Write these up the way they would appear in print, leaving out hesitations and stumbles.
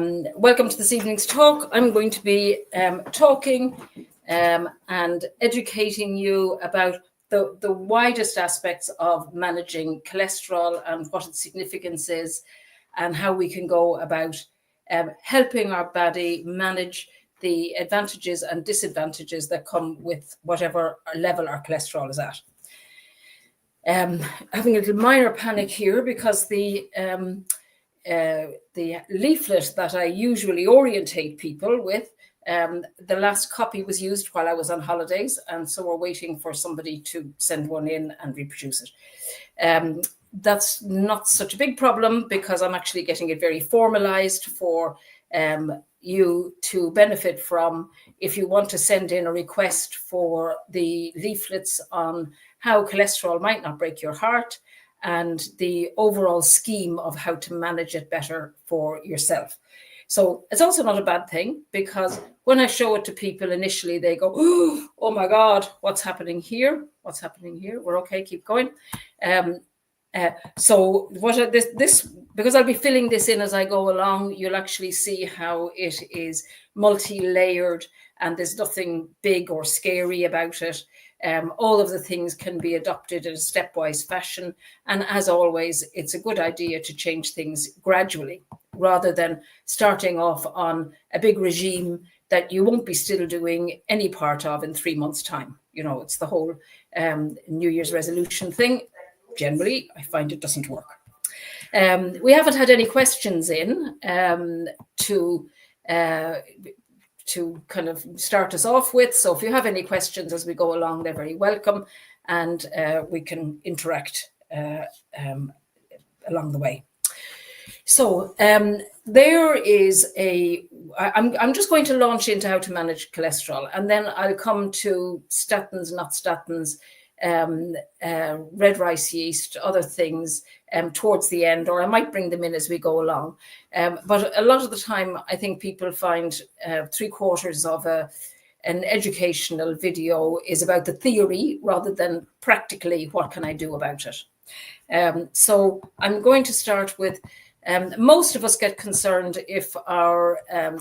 Welcome to this evening's talk. I'm going to be talking and educating you about the widest aspects of managing cholesterol and what its significance is, and how we can go about helping our body manage the advantages and disadvantages that come with whatever level our cholesterol is at. Having a little minor panic here because the leaflet that I usually orientate people with, the last copy was used while I was on holidays, and so we're waiting for somebody to send one in and reproduce it. That's not such a big problem because I'm actually getting it very formalized for you to benefit from if you want to send in a request for the leaflets on how cholesterol might not break your heart and the overall scheme of how to manage it better for yourself. So it's also not a bad thing, because when I show it to people initially, they go, oh my God, what's happening here? What's happening here? We're okay, keep going. So what this, because I'll be filling this in as I go along, you'll actually see how it is multi-layered and there's nothing big or scary about it. All of the things can be adopted in a stepwise fashion. And as always, it's a good idea to change things gradually rather than starting off on a big regime that you won't be still doing any part of in 3 months' time. You know, it's the whole New Year's resolution thing. Generally, I find it doesn't work. We haven't had any questions in to kind of start us off with. So if you have any questions as we go along, they're very welcome, and we can interact along the way. So there is I'm just going to launch into how to manage cholesterol, and then I'll come to statins, not statins, red rice yeast, other things towards the end, or I might bring them in as we go along. But a lot of the time, I think people find 3/4 of an educational video is about the theory rather than practically what can I do about it. So I'm going to start with, most of us get concerned if our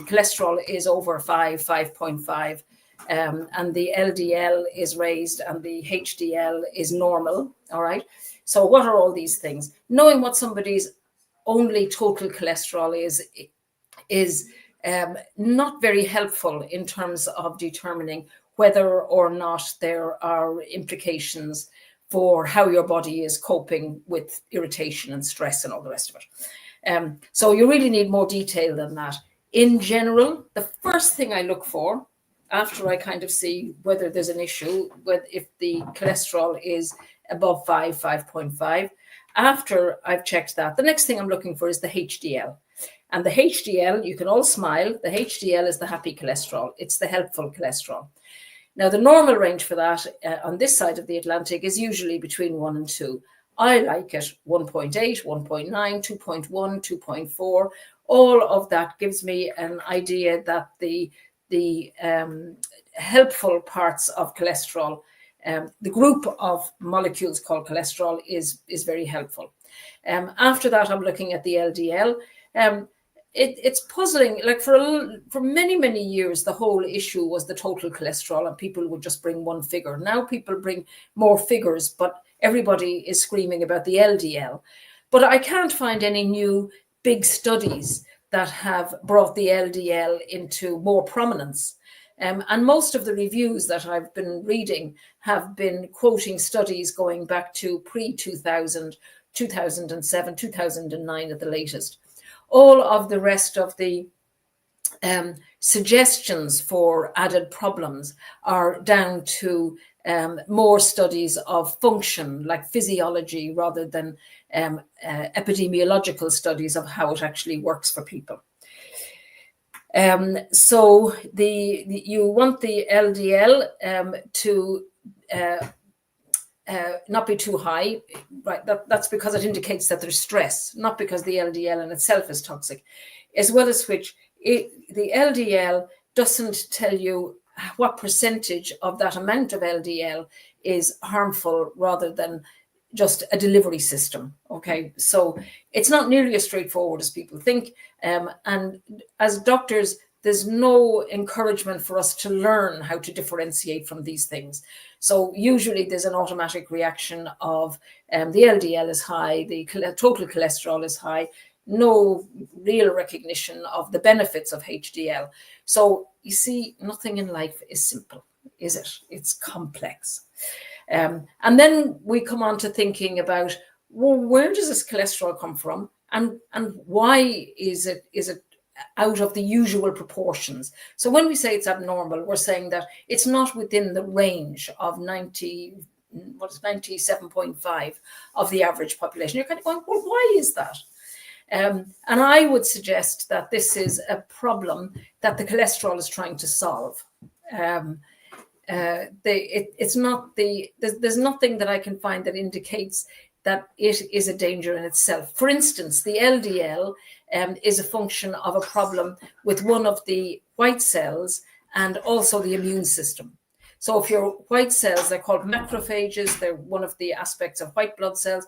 cholesterol is over 5.5, and the LDL is raised and the HDL is normal. All right. So what are all these things? Knowing what somebody's only total cholesterol is not very helpful in terms of determining whether or not there are implications for how your body is coping with irritation and stress and all the rest of it. So you really need more detail than that. In general, the first thing I look for after I kind of see whether there's an issue with if the cholesterol is above 5.5, after I've checked that, the next thing I'm looking for is the HDL. And the HDL, you can all smile, the HDL is the happy cholesterol. It's the helpful cholesterol. Now, the normal range for that on this side of the Atlantic is usually between 1 and 2. I like it 1.8, 1.9, 2.1, 2.4. All of that gives me an idea that the helpful parts of cholesterol, the group of molecules called cholesterol is very helpful. After that, I'm looking at the LDL. It's puzzling. Like for many years, the whole issue was the total cholesterol, and people would just bring one figure. Now people bring more figures, but everybody is screaming about the LDL. But I can't find any new big studies that have brought the LDL into more prominence. And most of the reviews that I've been reading have been quoting studies going back to pre-2000, 2007, 2009 at the latest. All of the rest of the suggestions for added problems are down to more studies of function, like physiology, rather than epidemiological studies of how it actually works for people. So you want the LDL to not be too high, right? That's because it indicates that there's stress, not because the LDL in itself is toxic, as well as which the LDL doesn't tell you what percentage of that amount of LDL is harmful rather than just a delivery system. Okay, so it's not nearly as straightforward as people think. And as doctors, there's no encouragement for us to learn how to differentiate from these things. So usually there's an automatic reaction of the LDL is high, the total cholesterol is high, no real recognition of the benefits of HDL. So you see, nothing in life is simple, is it? It's complex. And then we come on to thinking about, well, where does this cholesterol come from, and why is it out of the usual proportions? So when we say it's abnormal, we're saying that it's not within the range of 97.5 of the average population. You're kind of going, well, why is that? And I would suggest that this is a problem that the cholesterol is trying to solve. There's nothing that I can find that indicates that it is a danger in itself. For instance, the LDL is a function of a problem with one of the white cells and also the immune system. So if your white cells, they're called macrophages, they're one of the aspects of white blood cells.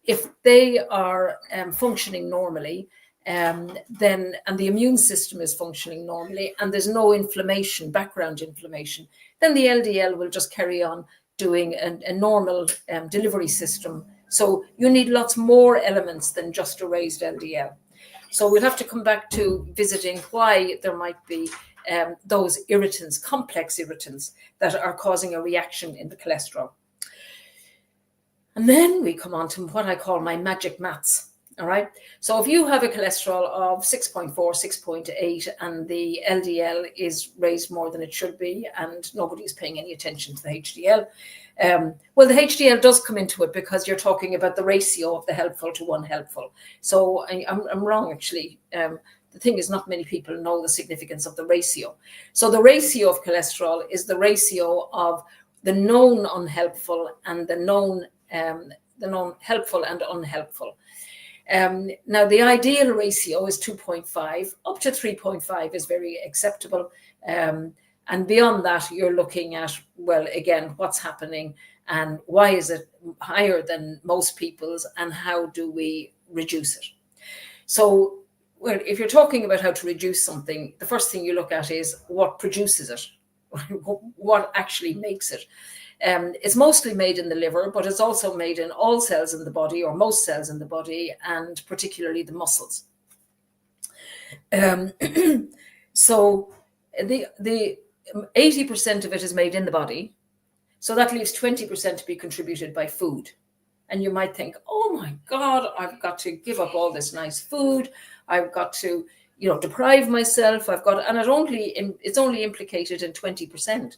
If they are functioning normally, then, and the immune system is functioning normally, and there's no inflammation, background inflammation, then the LDL will just carry on doing a normal delivery system. So you need lots more elements than just a raised LDL. So we'll have to come back to visiting why there might be those irritants, complex irritants, that are causing a reaction in the cholesterol. And then we come on to what I call my magic maths. All right. So if you have a cholesterol of 6.4, 6.8, and the LDL is raised more than it should be, and nobody's paying any attention to the HDL, well, the HDL does come into it because you're talking about the ratio of the helpful to unhelpful. So I'm wrong, actually. The thing is, not many people know the significance of the ratio. So the ratio of cholesterol is the ratio of the known unhelpful and the known helpful and unhelpful. Now, the ideal ratio is 2.5. Up to 3.5 is very acceptable. And beyond that, you're looking at, well, again, what's happening and why is it higher than most people's, and how do we reduce it? So, well, if you're talking about how to reduce something, the first thing you look at is what produces it, what actually makes it. It's mostly made in the liver, but it's also made in all cells in the body, or most cells in the body, and particularly the muscles. So the 80% of it is made in the body. So that leaves 20% to be contributed by food. And you might think, oh my God, I've got to give up all this nice food. I've got to, deprive myself. And it's only implicated in 20%.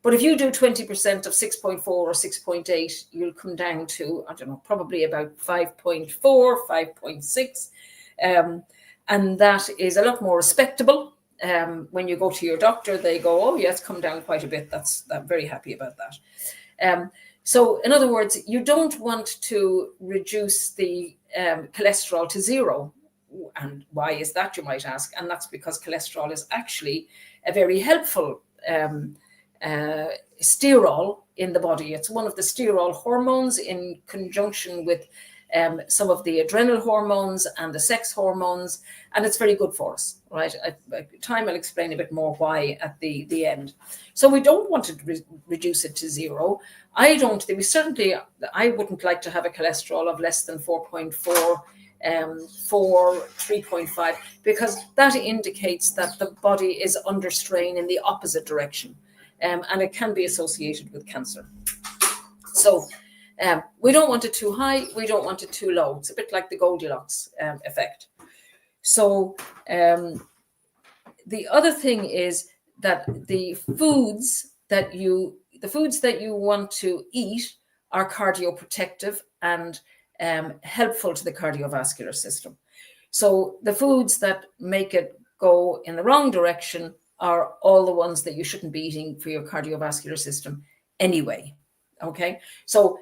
But if you do 20% of 6.4 or 6.8, you'll come down to, probably about 5.4, 5.6. And that is a lot more respectable. When you go to your doctor, they go, oh, yes, come down quite a bit. I'm very happy about that. So in other words, you don't want to reduce the cholesterol to zero. And why is that, you might ask? And that's because cholesterol is actually a very helpful sterol in the body. It's one of the sterol hormones in conjunction with some of the adrenal hormones and the sex hormones, and it's very good for us, right? Time I'll explain a bit more why at the end. So we don't want to reduce it to zero. I wouldn't like to have a cholesterol of less than 4.4, 3.5, because that indicates that the body is under strain in the opposite direction, and it can be associated with cancer. So we don't want it too high, we don't want it too low. It's a bit like the Goldilocks effect. So the other thing is that the foods that you want to eat are cardioprotective and helpful to the cardiovascular system. So the foods that make it go in the wrong direction are all the ones that you shouldn't be eating for your cardiovascular system anyway. Okay, so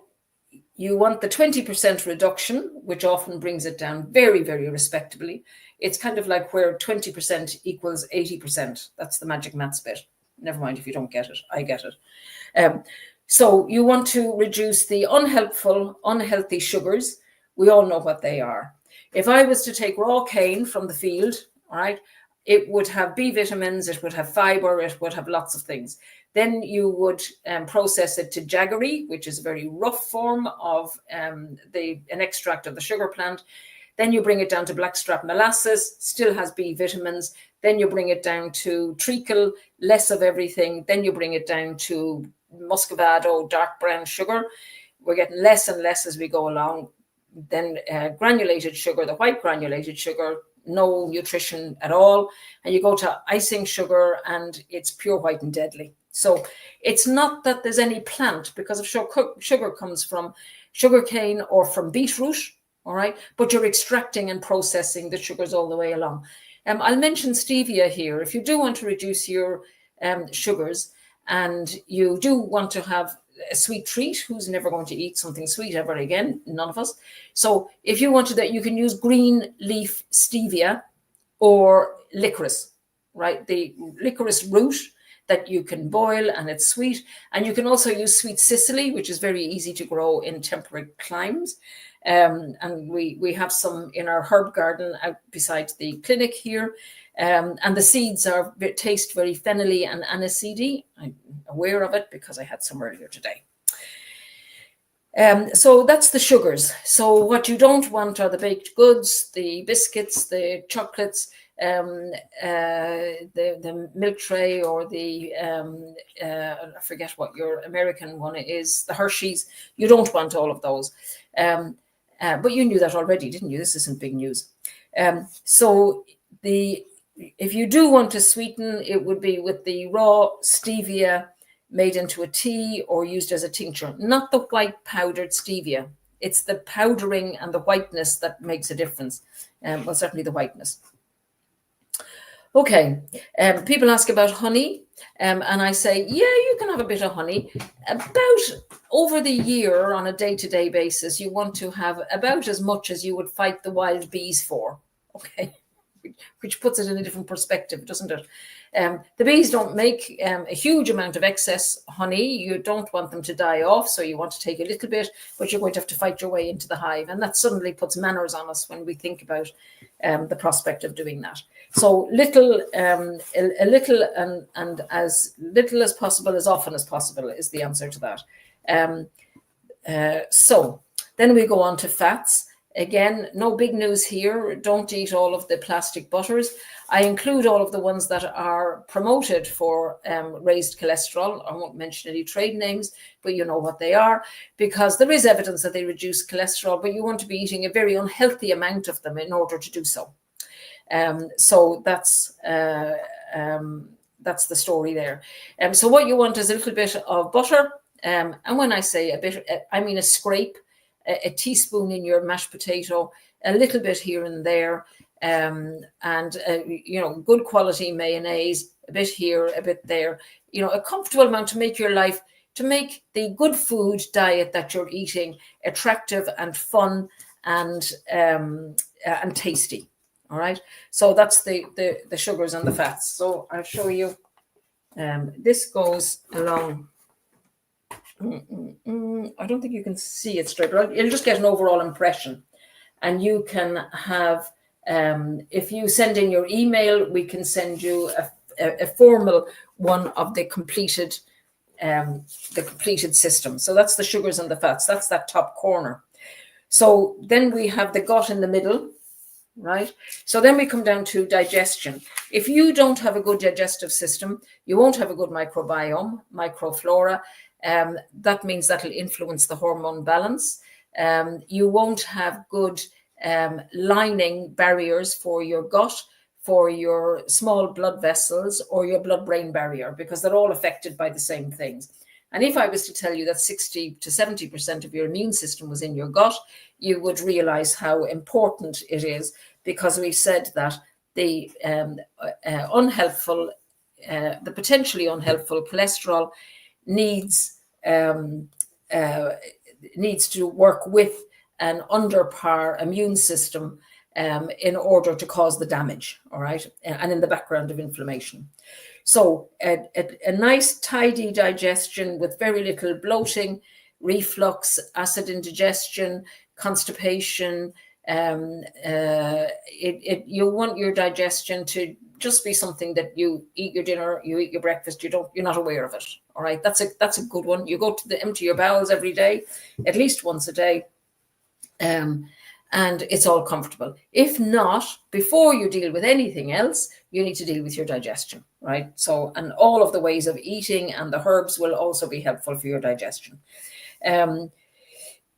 you want the 20% reduction, which often brings it down very, very respectably. It's kind of like where 20% equals 80%. That's the magic maths bit. Never mind if you don't get it. I get it. So you want to reduce the unhealthy sugars. We all know what they are. If I was to take raw cane from the field, all right, it would have B vitamins, it would have fiber, it would have lots of things. Then you would process it to jaggery, which is a very rough form of an extract of the sugar plant. Then you bring it down to blackstrap molasses, still has B vitamins. Then you bring it down to treacle, less of everything. Then you bring it down to muscovado, dark brown sugar. We're getting less and less as we go along. Then granulated sugar, the white granulated sugar, no nutrition at all. And you go to icing sugar and it's pure white and deadly. So it's not that there's any plant, because of sugar comes from sugarcane or from beetroot, all right? But you're extracting and processing the sugars all the way along. I'll mention stevia here. If you do want to reduce your sugars and you do want to have a sweet treat, who's never going to eat something sweet ever again? None of us. So if you wanted that, you can use green leaf stevia or licorice, right? The licorice root that you can boil and it's sweet. And you can also use sweet Sicily, which is very easy to grow in temperate climes. And we have some in our herb garden out beside the clinic here. And the seeds taste very fennelly and aniseedy. I'm aware of it because I had some earlier today. So that's the sugars. So what you don't want are the baked goods, the biscuits, the chocolates, the milk tray, or the I forget what your American one is, the Hershey's. You don't want all of those. But you knew that already, didn't you? This isn't big news. So if you do want to sweeten, it would be with the raw stevia made into a tea or used as a tincture, not the white powdered stevia. It's the powdering and the whiteness that makes a difference. Well, certainly the whiteness. Okay, people ask about honey, and I say, yeah, you can have a bit of honey. About over the year, on a day-to-day basis, you want to have about as much as you would fight the wild bees for, okay? Which puts it in a different perspective, doesn't it? The bees don't make a huge amount of excess honey. You don't want them to die off, so you want to take a little bit, but you're going to have to fight your way into the hive. And that suddenly puts manners on us when we think about the prospect of doing that. So a little and as little as possible, as often as possible is the answer to that. So then we go on to fats. Again, no big news here. Don't eat all of the plastic butters. I include all of the ones that are promoted for raised cholesterol. I won't mention any trade names, but you know what they are, because there is evidence that they reduce cholesterol, but you want to be eating a very unhealthy amount of them in order to do so. So that's the story there. So what you want is a little bit of butter. And when I say a bit, I mean a scrape. A teaspoon in your mashed potato, a little bit here and there, and good quality mayonnaise, a bit here, a bit there, a comfortable amount to make your life, to make the good food diet that you're eating attractive and fun and tasty. All right, so that's the sugars and the fats. So I'll show you. This goes along. I don't think you can see it straight, right? You'll just get an overall impression, and you can have, if you send in your email, we can send you a formal one of the completed system. So that's the sugars and the fats. That's that top corner. So then we have the gut in the middle, right? So then we come down to digestion. If you don't have a good digestive system, you won't have a good microbiome, microflora. That means that'll influence the hormone balance. You won't have good lining barriers for your gut, for your small blood vessels, or your blood-brain barrier, because they're all affected by the same things. And if I was to tell you that 60 to 70% of your immune system was in your gut, you would realize how important it is, because we've said that the potentially unhelpful cholesterol needs to work with an under par immune system in order to cause the damage, all right, and in the background of inflammation. So a nice tidy digestion with very little bloating, reflux, acid indigestion, constipation. You want your digestion to just be something that you eat your dinner, you eat your breakfast, you're not aware of it. All right, that's a good one. You go to empty your bowels every day, at least once a day. And it's all comfortable. If not, before you deal with anything else, you need to deal with your digestion, right? So, and all of the ways of eating and the herbs will also be helpful for your digestion.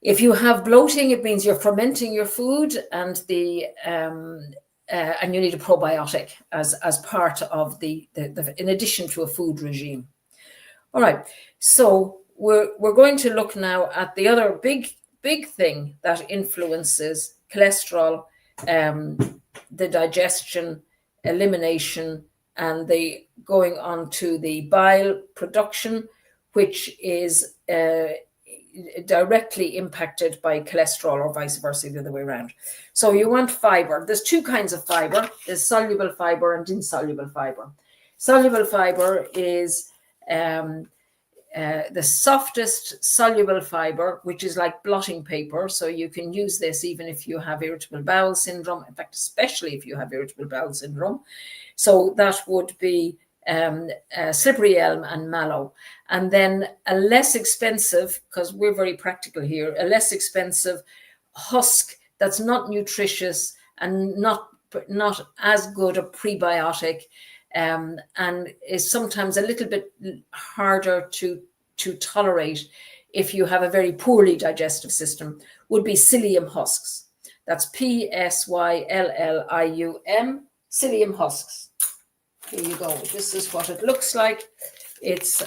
If you have bloating, it means you're fermenting your food, and and you need a probiotic as part of the in addition to a food regime. All right, so we're going to look now at the other big thing that influences cholesterol, the digestion, elimination, and the going on to the bile production, which is directly impacted by cholesterol, or vice versa, the other way around. So you want fiber. There's two kinds of fiber. There's soluble fiber and insoluble fiber. Soluble fiber is the softest soluble fiber, which is like blotting paper. So you can use this even if you have irritable bowel syndrome. In fact, especially if you have irritable bowel syndrome. So that would be slippery elm and mallow. And then a less expensive, because we're very practical here, a less expensive husk that's not nutritious and not as good a prebiotic, and is sometimes a little bit harder to tolerate if you have a very poorly digestive system, would be psyllium husks. That's Psyllium, psyllium husks. Here you go. This is what it looks like. It's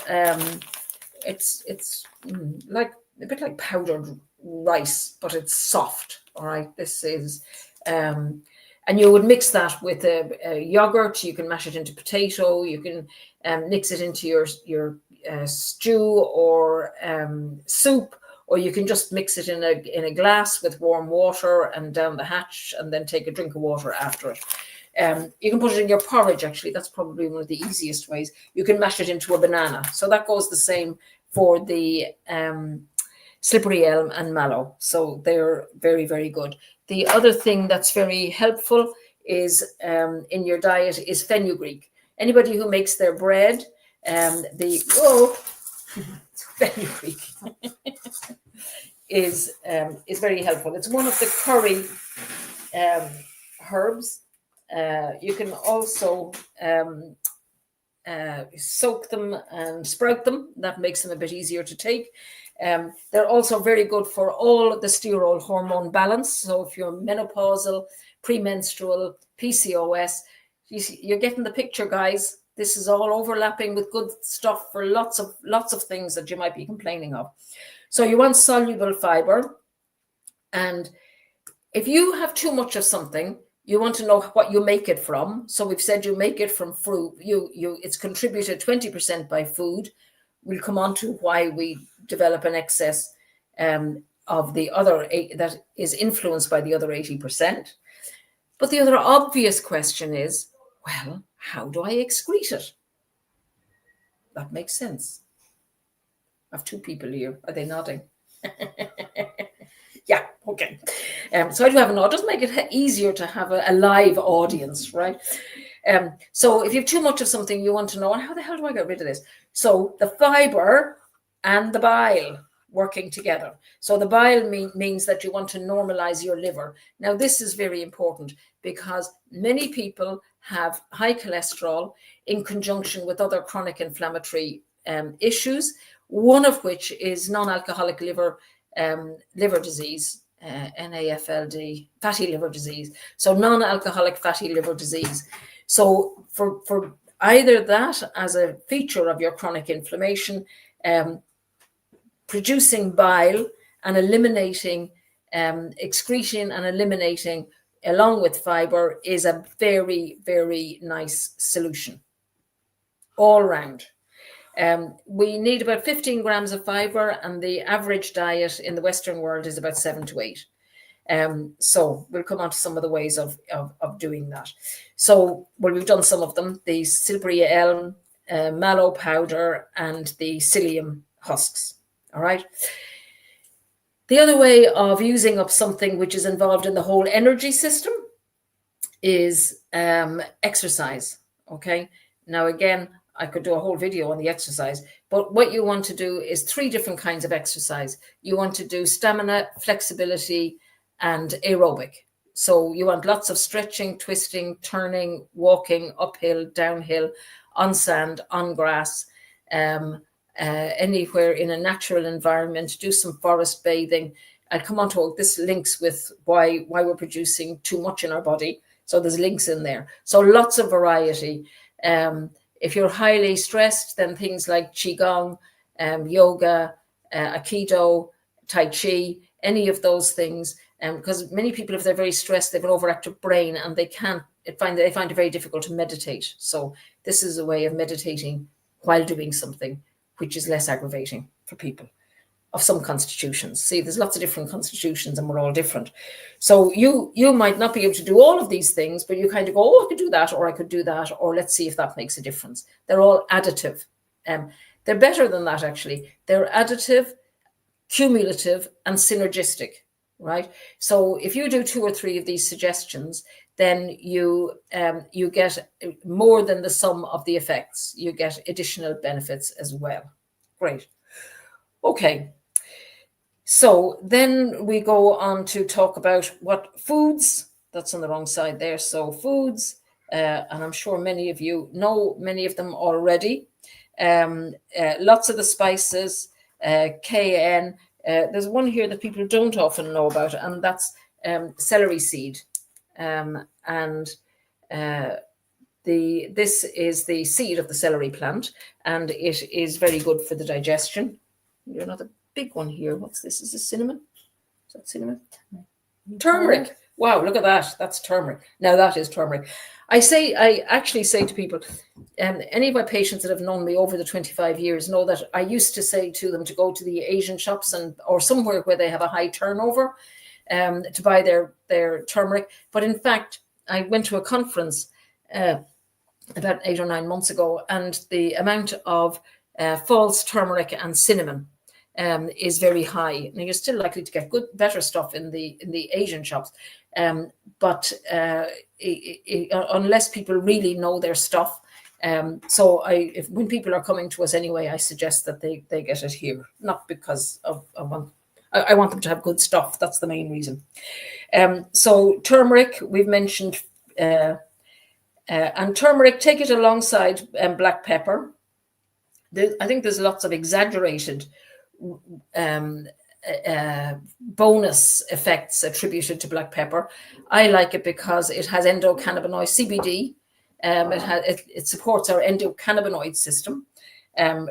like a bit like powdered rice, but it's soft. All right. This is and you would mix that with a yogurt. You can mash it into potato. You can mix it into your stew or soup, or you can just mix it in a glass with warm water and down the hatch, and then take a drink of water after it. You can put it in your porridge, actually. That's probably one of the easiest ways. You can mash it into a banana. So that goes the same for the slippery elm and mallow. So they're very, very good. The other thing that's very helpful is in your diet is fenugreek. Anybody who makes their bread, fenugreek is very helpful. It's one of the curry herbs. You can also soak them and sprout them. That makes them a bit easier to take. They're also very good for all the sterol hormone balance. So if you're menopausal, premenstrual, PCOS, you're getting the picture, guys. This is all overlapping with good stuff for lots of things that you might be complaining of. So you want soluble fiber. And if you have too much of something, you want to know what you make it from. So we've said you make it from fruit. It's contributed 20% by food. We'll come on to why we develop an excess of the other that is influenced by the other 80%. But the other obvious question is, well, how do I excrete it? That makes sense. I have two people here. Are they nodding? Yeah, okay. So I do have a nod. It does make it easier to have a live audience, right? So if you have too much of something, you want to know, how the hell do I get rid of this? So the fiber and the bile working together. So the bile means that you want to normalize your liver. Now, this is very important because many people have high cholesterol in conjunction with other chronic inflammatory issues, one of which is non-alcoholic liver disease, NAFLD, fatty liver disease. So non-alcoholic fatty liver disease. So for either that as a feature of your chronic inflammation, producing bile and eliminating, excreting and eliminating along with fiber is a very, very nice solution all round. We need about 15 grams of fiber, and the average diet in the Western world is about 7 to 8. So we'll come on to some of the ways of doing that. So, well, we've done some of them: the Silbury elm, mallow powder, and the psyllium husks. All right. The other way of using up something which is involved in the whole energy system is exercise. Okay. Now, again, I could do a whole video on the exercise, but what you want to do is 3 different kinds of exercise. You want to do stamina, flexibility, and aerobic. So you want lots of stretching, twisting, turning, walking, uphill, downhill, on sand, on grass, anywhere in a natural environment. Do some forest bathing. I'll come on to this links with why we're producing too much in our body. So there's links in there. So lots of variety. If you're highly stressed, then things like qigong, yoga, aikido, tai chi, any of those things. Because many people, if they're very stressed, they have an overactive brain, and they find it very difficult to meditate. So this is a way of meditating while doing something which is less aggravating for people of some constitutions. See, there's lots of different constitutions, and we're all different. So you might not be able to do all of these things, but you kind of go, oh, I could do that, or I could do that, or let's see if that makes a difference. They're all additive. They're better than that, actually. They're additive, cumulative, and synergistic, right? So if you do 2 or 3 of these suggestions, then you get more than the sum of the effects. You get additional benefits as well. Great. Okay. So then we go on to talk about what foods, that's on the wrong side there. So foods, and I'm sure many of you know many of them already. Lots of the spices, cayenne. There's one here that people don't often know about, and that's celery seed. This is the seed of the celery plant, and it is very good for the digestion. You're another big one here. What's this? Is this cinnamon? Is that cinnamon? Turmeric. Wow, look at that. That's turmeric. Now that is turmeric. I actually say to people, any of my patients that have known me over the 25 years know that I used to say to them to go to the Asian shops or somewhere where they have a high turnover to buy their turmeric. But in fact, I went to a conference about 8 or 9 months ago, and the amount of false turmeric and cinnamon is very high. Now, you're still likely to get better stuff in the Asian shops, but unless people really know their stuff. So when people are coming to us anyway, I suggest that they get it here, not because I want them to have good stuff. That's the main reason. So turmeric, we've mentioned, and turmeric, take it alongside black pepper. I think there's lots of exaggerated bonus effects attributed to black pepper. I like it because it has endocannabinoid CBD. It supports our endocannabinoid system,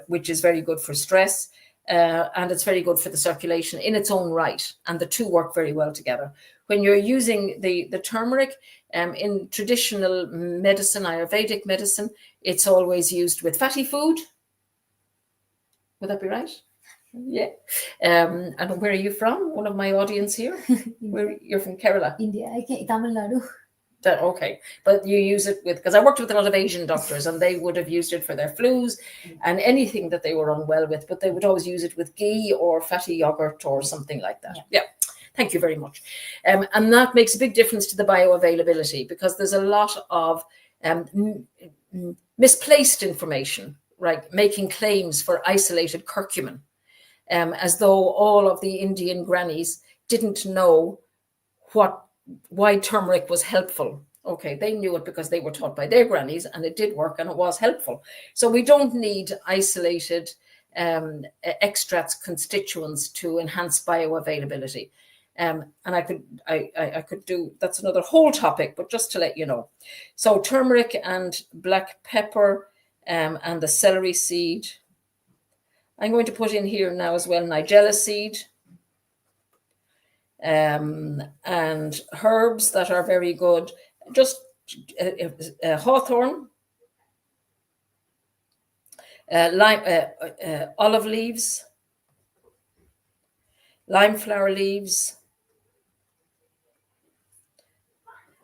which is very good for stress, and it's very good for the circulation in its own right. And the two work very well together. When you're using the turmeric in traditional medicine, Ayurvedic medicine, it's always used with fatty food. Would that be right? Yeah. And where are you from? One of my audience here. You're from Kerala? India. I came Tamil Nadu. Okay, but you use it because I worked with a lot of Asian doctors, and they would have used it for their flus and anything that they were unwell with, but they would always use it with ghee or fatty yogurt or something like that. Yeah. Thank you very much. And that makes a big difference to the bioavailability, because there's a lot of misplaced information, right? Making claims for isolated curcumin, as though all of the Indian grannies didn't know why turmeric was helpful. Okay, they knew it because they were taught by their grannies, and it did work, and it was helpful. So we don't need isolated extracts, constituents to enhance bioavailability. And I could do, that's another whole topic, but just to let you know. So turmeric and black pepper and the celery seed. I'm going to put in here now as well nigella seed. And herbs that are very good, just hawthorn, olive leaves, lime flower leaves,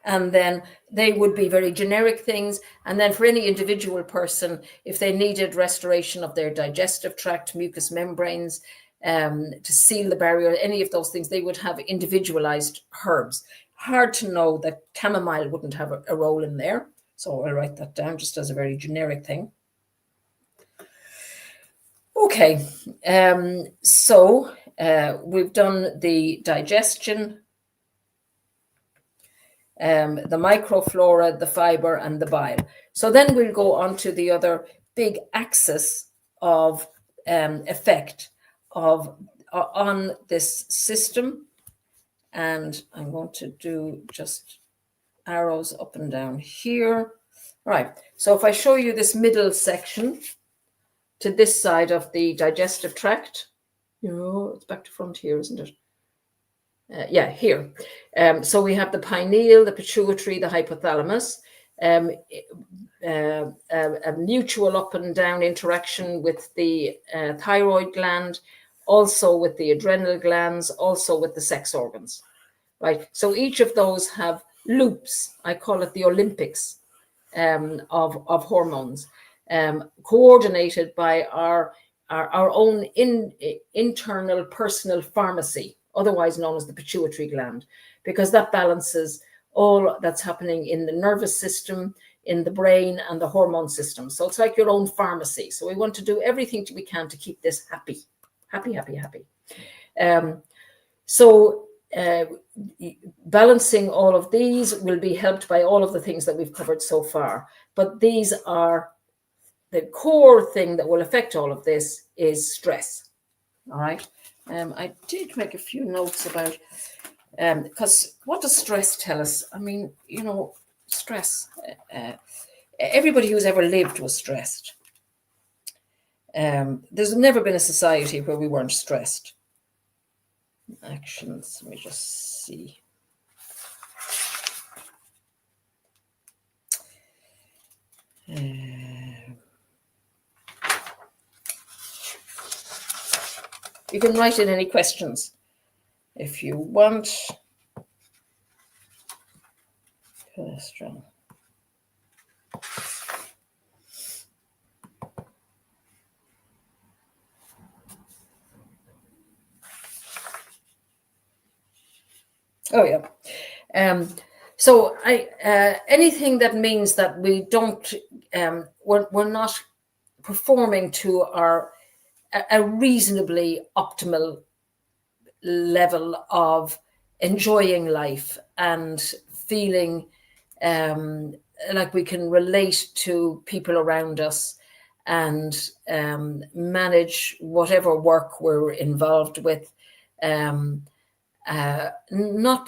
And then they would be very generic things. And then for any individual person, if they needed restoration of their digestive tract, mucous membranes, to seal the barrier, any of those things, they would have individualized herbs. Hard to know that chamomile wouldn't have a role in there. So I'll write that down just as a very generic thing. Okay, so we've done the digestion, the microflora, the fiber, and the bile. So then we'll go on to the other big axis of effect of on this system. And I'm going to do just arrows up and down here. Right, so if I show you this middle section to this side of the digestive tract, it's back to front here, isn't it? Yeah, here. So we have the pineal, the pituitary, the hypothalamus, a mutual up and down interaction with the thyroid gland, also with the adrenal glands, also with the sex organs, right? So each of those have loops. I call it the Olympics of hormones, coordinated by our own internal personal pharmacy, otherwise known as the pituitary gland, because that balances all that's happening in the nervous system, in the brain, and the hormone system. So it's like your own pharmacy. So we want to do everything we can to keep this happy. So balancing all of these will be helped by all of the things that we've covered so far. But these are the core thing that will affect all of this is stress. All right. I did make a few notes about, because what does stress tell us? I mean, stress. Everybody who's ever lived was stressed. There's never been a society where we weren't stressed. Actions, let me just see. You can write in any questions if you want. Cholesterol. Oh yeah. So anything that means that we don't, we're not performing to a reasonably optimal level of enjoying life and feeling like we can relate to people around us and manage whatever work we're involved with, not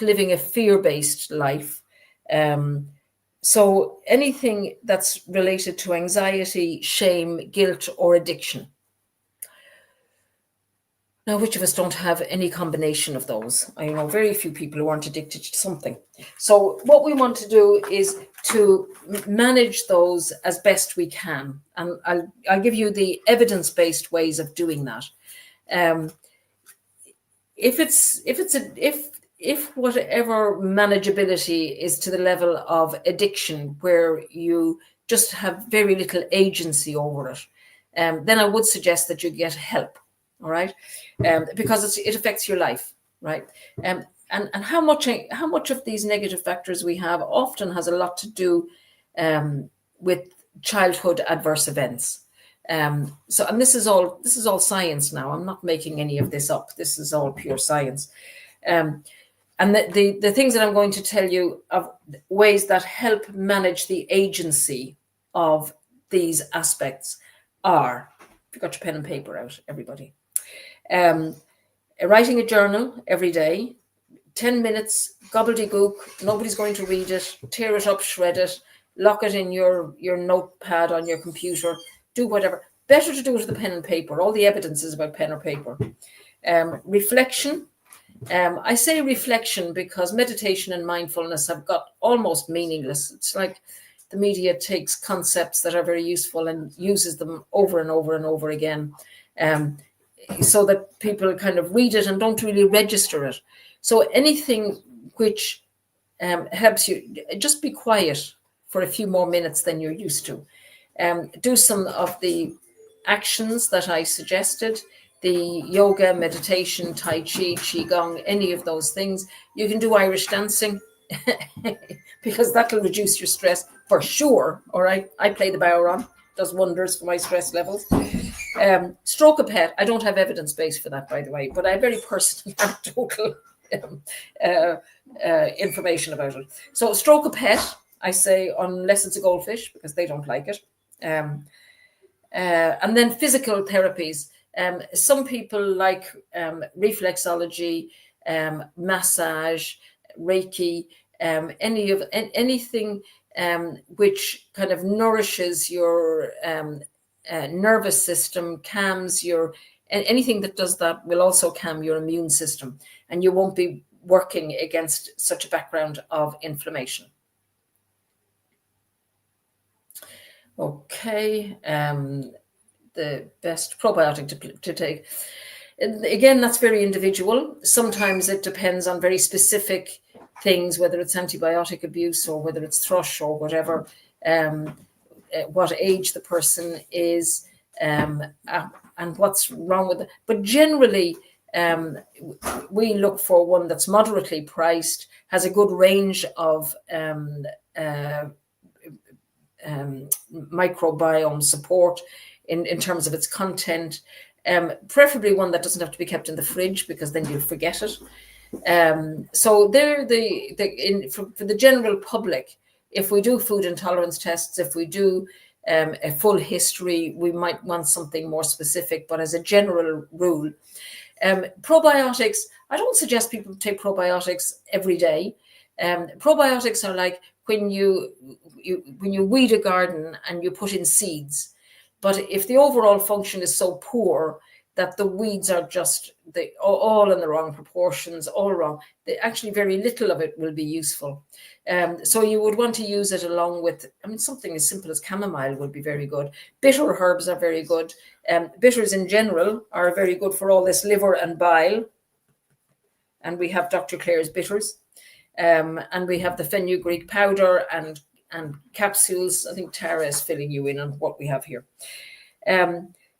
living a fear-based life. So anything that's related to anxiety, shame, guilt, or addiction. Now, which of us don't have any combination of those? I know very few people who aren't addicted to something. So what we want to do is to manage those as best we can. And I'll give you the evidence-based ways of doing that. If whatever manageability is to the level of addiction where you just have very little agency over it, then I would suggest that you get help. All right, because it affects your life, right? And how much of these negative factors we have often has a lot to do with childhood adverse events. And this is all science now. I'm not making any of this up. This is all pure science. And the things that I'm going to tell you of ways that help manage the agency of these aspects are, if you've got your pen and paper out, everybody. Writing a journal every day, 10 minutes, gobbledygook, nobody's going to read it, tear it up, shred it, lock it in your notepad on your computer, do whatever. Better to do it with a pen and paper. All the evidence is about pen or paper. Reflection. I say reflection because meditation and mindfulness have got almost meaningless. It's like the media takes concepts that are very useful and uses them over and over and over again. So that people kind of read it and don't really register it. So anything which helps you just be quiet for a few more minutes than you're used to. Do some of the actions that I suggested, the yoga, meditation, Tai Chi, Qigong, any of those things. You can do Irish dancing because that'll reduce your stress for sure. All right. I play the bodhrán, does wonders for my stress levels. Stroke a pet. I don't have evidence base for that, by the way, but I have very personal, anecdotal information about it. So stroke a pet, I say, unless it's a goldfish, because they don't like it. And then physical therapies. Some people like reflexology, massage, Reiki, anything which kind of nourishes your nervous system, calms your, anything that does that will also calm your immune system, and you won't be working against such a background of inflammation. Okay, the best probiotic to take. Again, that's very individual. Sometimes it depends on very specific things, whether it's antibiotic abuse or whether it's thrush or whatever, what age the person is, and what's wrong with it. But generally, we look for one that's moderately priced, has a good range of microbiome support in terms of its content, preferably one that doesn't have to be kept in the fridge, because then you'll forget it. So they're for the general public. If we do food intolerance tests, if we do a full history, we might want something more specific. But as a general rule, probiotics, I don't suggest people take probiotics every day. Probiotics are like when you weed a garden and you put in seeds. But if the overall function is so poor that the weeds are just all in the wrong proportions, all wrong, actually very little of it will be useful. So you would want to use it along with, something as simple as chamomile would be very good. Bitter herbs are very good. Bitters in general are very good for all this liver and bile. And we have Dr. Clare's bitters. And we have the fenugreek powder and capsules. I think Tara is filling you in on what we have here.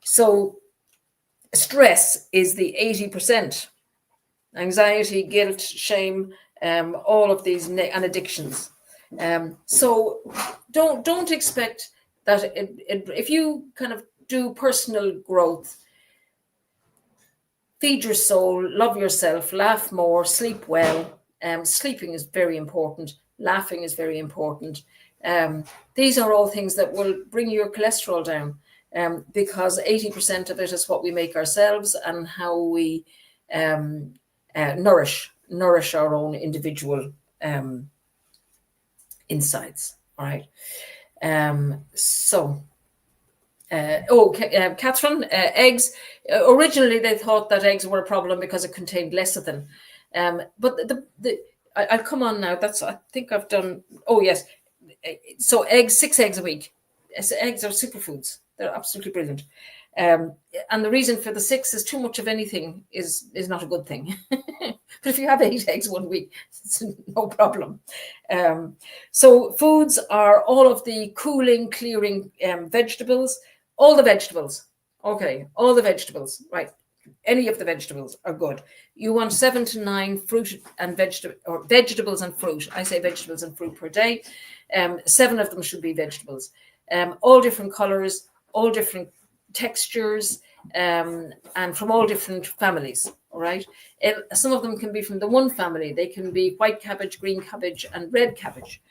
So stress is the 80%. Anxiety, guilt, shame, all of these and addictions. So don't expect that if you kind of do personal growth, feed your soul, love yourself, laugh more, sleep well. Sleeping is very important. Laughing is very important. These are all things that will bring your cholesterol down, because 80% of it is what we make ourselves and how we nourish our own individual insides. All right. Catherine, eggs. Originally, they thought that eggs were a problem because it contained lecithin. But I'll come on now. I think I've done. Oh yes. So eggs, 6 eggs a week. Eggs are superfoods. They're absolutely brilliant. And the reason for the 6 is too much of anything is not a good thing. But if you have 8 eggs 1 week, it's no problem. So foods are all of the cooling, clearing vegetables, all the vegetables. Okay, all the vegetables, right? Any of the vegetables are good. You want 7 to 9 fruit and vegetables and fruit. I say vegetables and fruit per day. 7 of them should be vegetables. All different colors, all different textures, and from all different families. All right. Some of them can be from the one family. They can be white cabbage, green cabbage, and red cabbage.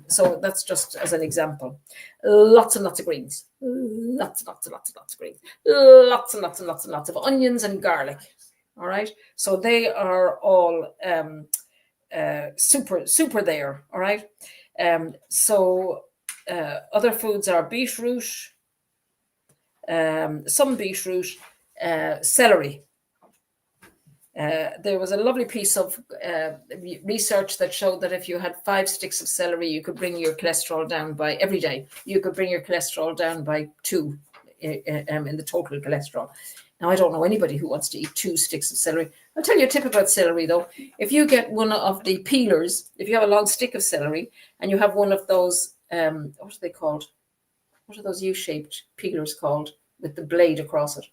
So that's just as an example. Lots and lots of greens. Lots and lots of greens. Lots and lots of onions and garlic. All right. So they are all super there. All right. So other foods are beetroot, some beetroot, celery. There was a lovely piece of research that showed that if you had 5 sticks of celery, you could bring your cholesterol down by every day. You could bring your cholesterol down by 2 in the total cholesterol. Now, I don't know anybody who wants to eat 2 sticks of celery. I'll tell you a tip about celery, though. If you get one of the peelers, if you have a long stick of celery and you have one of those, what are they called? What are those U-shaped peelers called with the blade across it?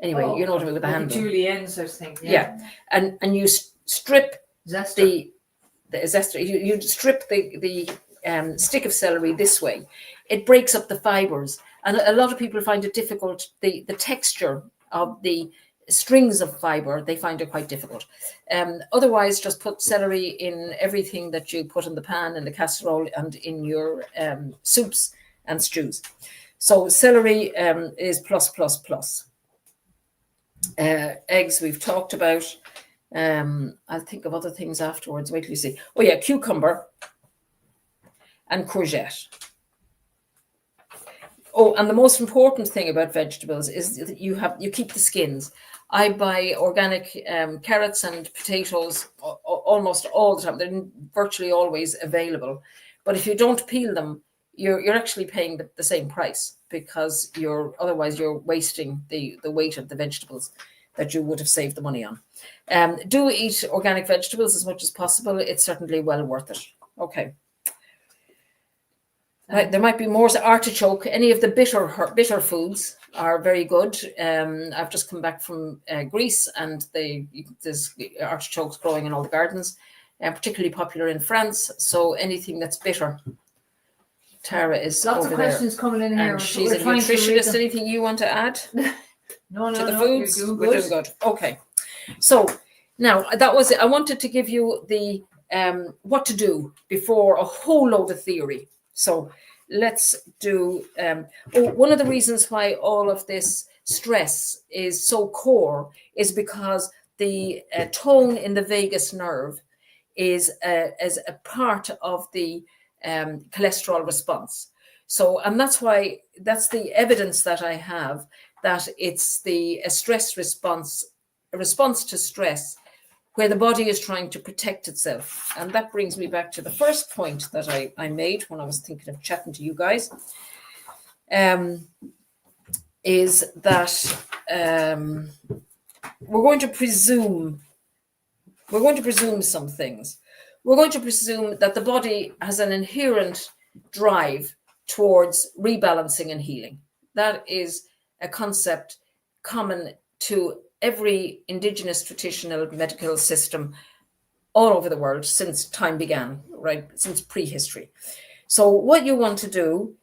Anyway, you know what I mean, with the handle. Julienne sort of thing. Yeah. And you strip zester. the zester. You strip the stick of celery this way. It breaks up the fibers. And a lot of people find it difficult. The texture of the strings of fiber, they find it quite difficult. Otherwise, just put celery in everything that you put in the pan, in the casserole, and in your soups and stews. So celery is plus. Eggs we've talked about. I'll think of other things afterwards. Wait till you see. Oh yeah, cucumber and courgette. Oh, and the most important thing about vegetables is that you keep the skins. I buy organic carrots and potatoes almost all the time. They're virtually always available. But if you don't peel them, you're actually paying the same price, because otherwise you're wasting the weight of the vegetables that you would have saved the money on. Do eat organic vegetables as much as possible. It's certainly well worth it. Okay. Right, there might be more. Artichoke, any of the bitter foods are very good. I've just come back from Greece, and there's artichokes growing in all the gardens, particularly popular in France. So anything that's bitter. Tara is lots over of questions there, coming in here. and she's a nutritionist. Anything you want to add? No, to the foods? We're doing good. Okay. So now that was it. I wanted to give you the what to do before a whole load of theory. So let's do, one of the reasons why all of this stress is so core is because the tone in the vagus nerve is as a part of the cholesterol response. So, and that's the evidence that I have, that it's a response to stress, where the body is trying to protect itself. And that brings me back to the first point that I made when I was thinking of chatting to you guys, is that we're going to presume some things. We're going to presume that the body has an inherent drive towards rebalancing and healing. That is a concept common to every indigenous traditional medical system all over the world since time began, right? Since prehistory. So what you want to do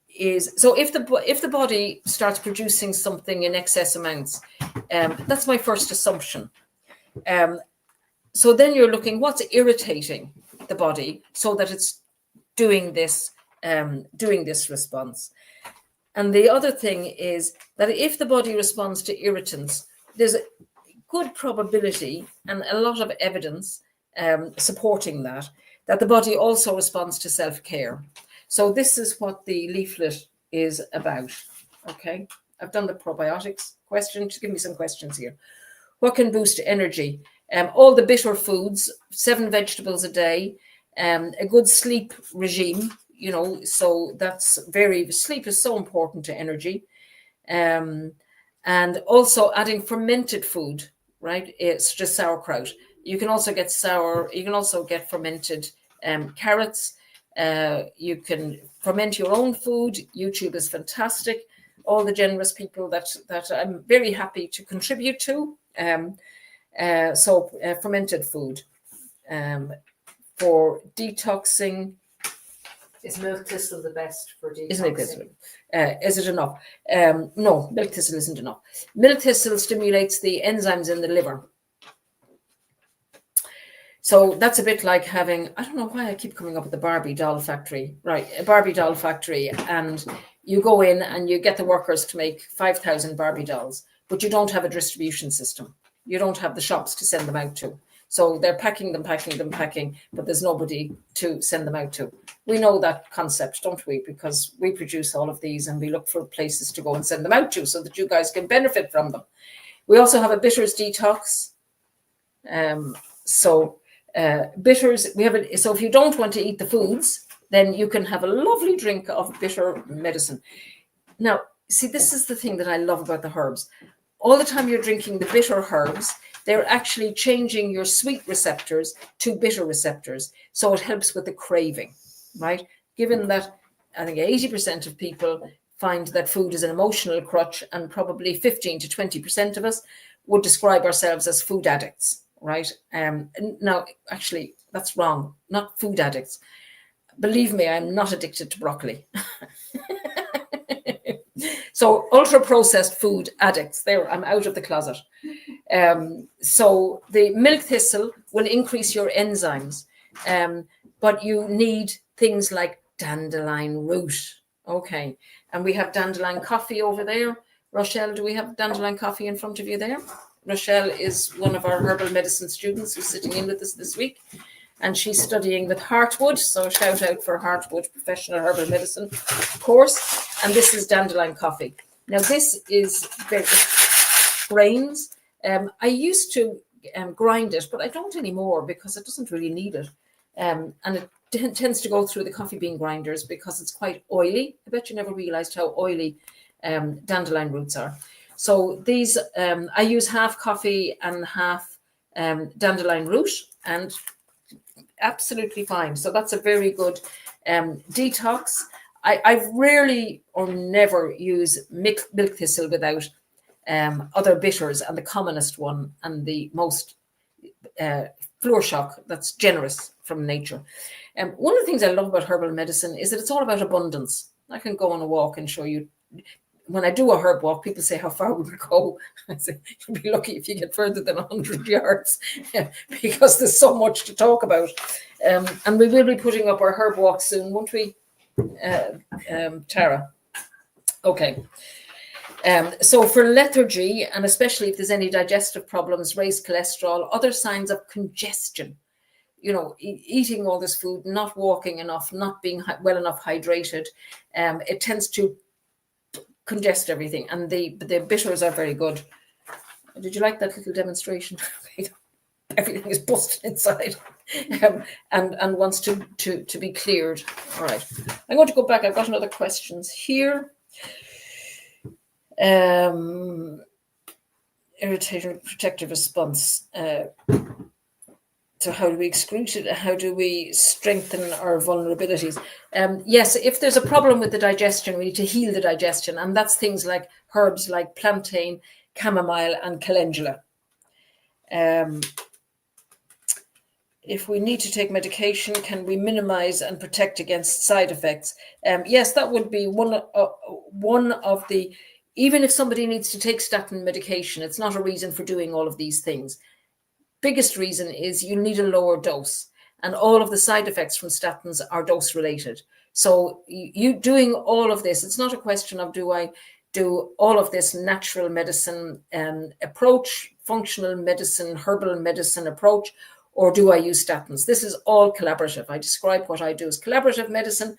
is, so if the body starts producing something in excess amounts, that's my first assumption. So then you're looking, what's irritating the body so that it's doing this response. And the other thing is that if the body responds to irritants, there's a good probability and a lot of evidence supporting that the body also responds to self-care. So this is what the leaflet is about. Okay, I've done the probiotics question. Just give me some questions here. What can boost energy? All the bitter foods, 7 vegetables a day, a good sleep regime, so sleep is so important to energy. And also adding fermented food, right? It's just sauerkraut. You can also get fermented carrots. You can ferment your own food. YouTube is fantastic. All the generous people that I'm very happy to contribute to. So fermented food for detoxing. Is milk thistle the best for detoxing? Is it enough? No, milk thistle isn't enough. Milk thistle stimulates the enzymes in the liver. So that's a bit like having, I don't know why I keep coming up with the Barbie doll factory, right? A Barbie doll factory, and you go in and you get the workers to make 5,000 Barbie dolls, but you don't have a distribution system. You don't have the shops to send them out to. So they're packing, but there's nobody to send them out to. We know that concept, don't we? Because we produce all of these and we look for places to go and send them out to so that you guys can benefit from them. We also have a bitters detox. Bitters, so if you don't want to eat the foods, then you can have a lovely drink of bitter medicine. Now, see, this is the thing that I love about the herbs. all the time you're drinking the bitter herbs, they're actually changing your sweet receptors to bitter receptors. So it helps with the craving, right? Given that I think 80% of people find that food is an emotional crutch, and probably 15 to 20% of us would describe ourselves as food addicts, right? Now, actually, that's wrong. Not food addicts. Believe me, I'm not addicted to broccoli. So ultra-processed food addicts, there, I'm out of the closet. So the milk thistle will increase your enzymes, but you need things like dandelion root. Okay, and we have dandelion coffee over there. Rochelle, do we have dandelion coffee in front of you there? Rochelle is one of our herbal medicine students who's sitting in with us this week, and she's studying with Heartwood. So shout out for Heartwood Professional Herbal Medicine course. And this is dandelion coffee. Now this is grains. I used to grind it, but I don't anymore because it doesn't really need it. And it tends to go through the coffee bean grinders because it's quite oily. I bet you never realized how oily dandelion roots are. So these, I use half coffee and half dandelion root, and absolutely fine. So that's a very good detox. I rarely or never use milk thistle without other bitters, and the commonest one and the most floor shock that's generous from nature. One of the things I love about herbal medicine is that it's all about abundance. I can go on a walk and show you. When I do a herb walk, people say, how far would we go? I say, you'll be lucky if you get further than 100 yards because there's so much to talk about. And we will be putting up our herb walk soon, won't we, Tara? Okay. So for lethargy, and especially if there's any digestive problems, raised cholesterol, other signs of congestion, you know, eating all this food, not walking enough, not being well enough hydrated, it tends to congest everything, and the bitters are very good. Did you like that little demonstration? Everything is busted inside and wants to be cleared. All right, I'm going to go back. I've got another questions here. Irritating protective response. So how do we excrete it? How do we strengthen our vulnerabilities? Yes, if there's a problem with the digestion, we need to heal the digestion. And that's things like herbs like plantain, chamomile, and calendula. If we need to take medication, can we minimize and protect against side effects? Yes, that would be one of the, even if somebody needs to take statin medication, it's not a reason for doing all of these things. Biggest reason is you need a lower dose, and all of the side effects from statins are dose related. So you doing all of this, it's not a question of do I do all of this natural medicine approach, functional medicine, herbal medicine approach, or do I use statins? This is all collaborative. I describe what I do as collaborative medicine.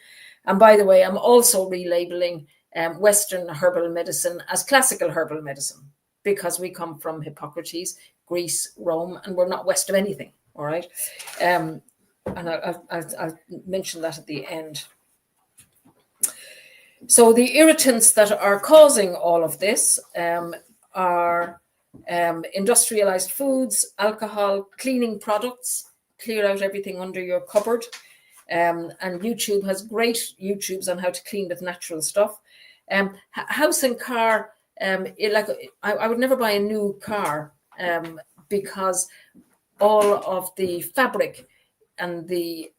And by the way, I'm also relabeling Western herbal medicine as classical herbal medicine, because we come from Hippocrates, Greece, Rome, and we're not west of anything, all right? And I'll mention that at the end. So the irritants that are causing all of this are industrialized foods, alcohol, cleaning products, clear out everything under your cupboard. And YouTube has great YouTubes on how to clean with natural stuff. House and car, I would never buy a new car because all of the fabric and the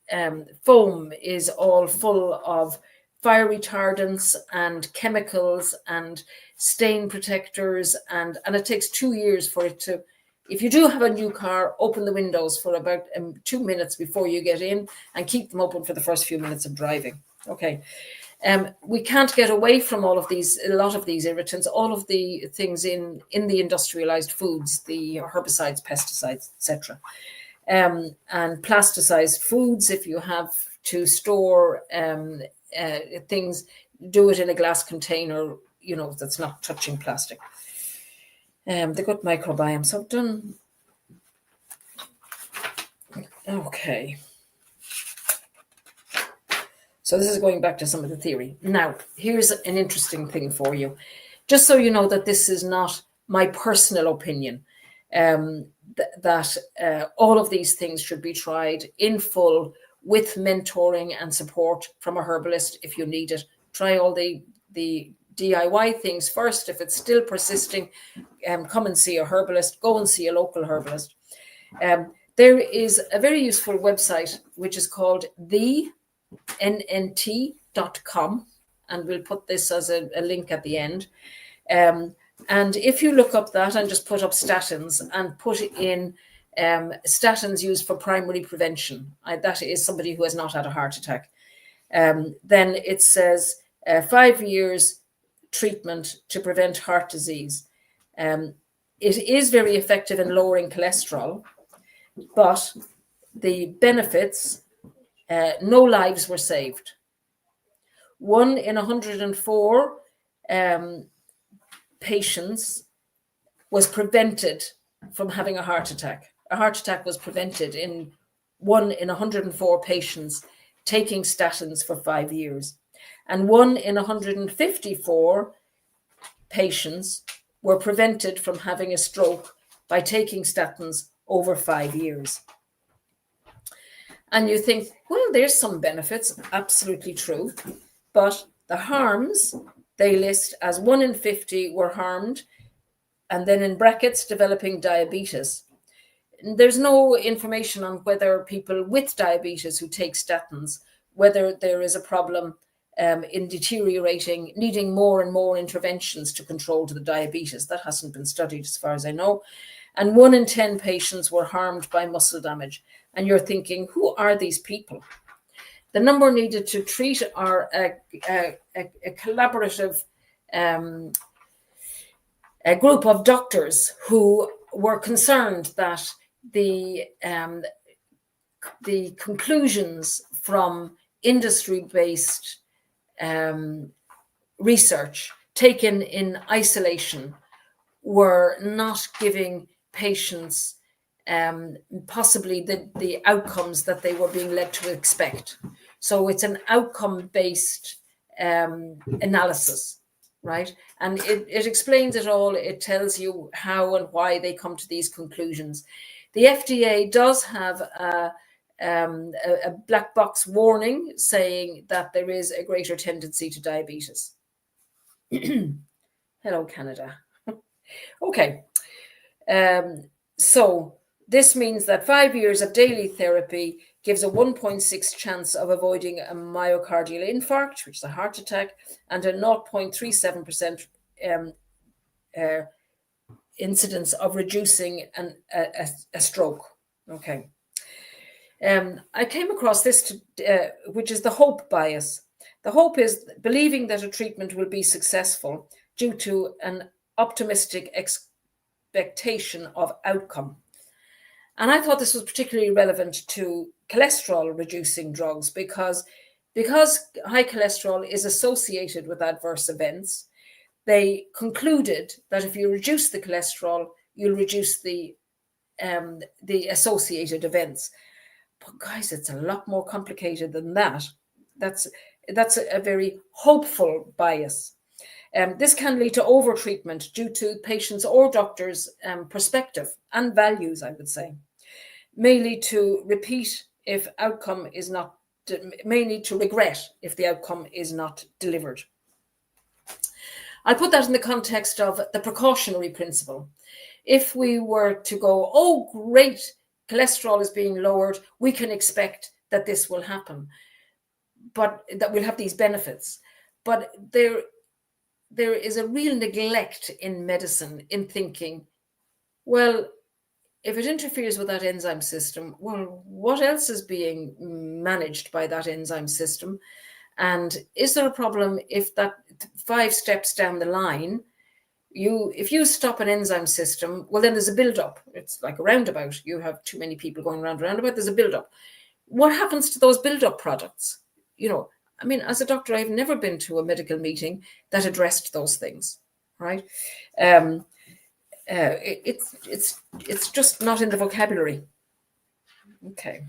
foam is all full of fire retardants and chemicals and stain protectors, and it takes 2 years for it to, if you do have a new car, open the windows for about 2 minutes before you get in and keep them open for the first few minutes of driving. Okay. We can't get away from all of these, a lot of these irritants, all of the things in the industrialized foods, the herbicides, pesticides, etc. And plasticized foods, if you have to store things, do it in a glass container, you know, that's not touching plastic. The gut microbiome, so I've done. Okay. So this is going back to some of the theory. Now, here's an interesting thing for you. Just so you know that this is not my personal opinion, that all of these things should be tried in full with mentoring and support from a herbalist if you need it. Try all the DIY things first. If it's still persisting, come and see a herbalist, go and see a local herbalist. There is a very useful website which is called thennt.com, and we'll put this as a link at the end. And if you look up that and just put up statins and put in statins used for primary prevention, that is somebody who has not had a heart attack, then it says 5 years treatment to prevent heart disease. It is very effective in lowering cholesterol, but the benefits, no lives were saved. 1 in 104 patients was prevented from having a heart attack. A heart attack was prevented in 1 in 104 patients taking statins for 5 years. And 1 in 154 patients were prevented from having a stroke by taking statins over 5 years. And you think, well, there's some benefits, absolutely true. But the harms they list as 1 in 50 were harmed, and then in brackets, developing diabetes. There's no information on whether people with diabetes who take statins, whether there is a problem in deteriorating, needing more and more interventions to control the diabetes. That hasn't been studied as far as I know. And 1 in 10 patients were harmed by muscle damage. And you're thinking, who are these people? The number needed to treat are a collaborative a group of doctors who were concerned that the conclusions from industry-based research taken in isolation were not giving patients possibly the outcomes that they were being led to expect. So it's an outcome-based analysis, right? And it explains it all. It tells you how and why they come to these conclusions. The FDA does have a black box warning saying that there is a greater tendency to diabetes. Hello, Canada. Okay. So this means that 5 years of daily therapy gives a 1.6 chance of avoiding a myocardial infarct, which is a heart attack, and a 0.37% incidence of reducing a stroke. Okay. I came across this, which is the hope bias. The hope is believing that a treatment will be successful due to an optimistic expectation of outcome. And I thought this was particularly relevant to cholesterol reducing drugs because high cholesterol is associated with adverse events. They concluded that if you reduce the cholesterol, you'll reduce the associated events. But guys, it's a lot more complicated than that. That's a very hopeful bias. This can lead to overtreatment due to patients' or doctors' perspective and values, I would say. May lead to repeat if outcome is not, may need to regret if the outcome is not delivered. I'll put that in the context of the precautionary principle. If we were to go, oh, great, cholesterol is being lowered, we can expect that this will happen, but that we'll have these benefits. But there is a real neglect in medicine in thinking, well, if it interferes with that enzyme system, well, what else is being managed by that enzyme system? And is there a problem if that 5 steps down the line, if you stop an enzyme system, well, then there's a buildup. It's like a roundabout. You have too many people going around a roundabout, there's a buildup. What happens to those buildup products? You know, I mean, as a doctor, I've never been to a medical meeting that addressed those things, right? It's just not in the vocabulary. Okay.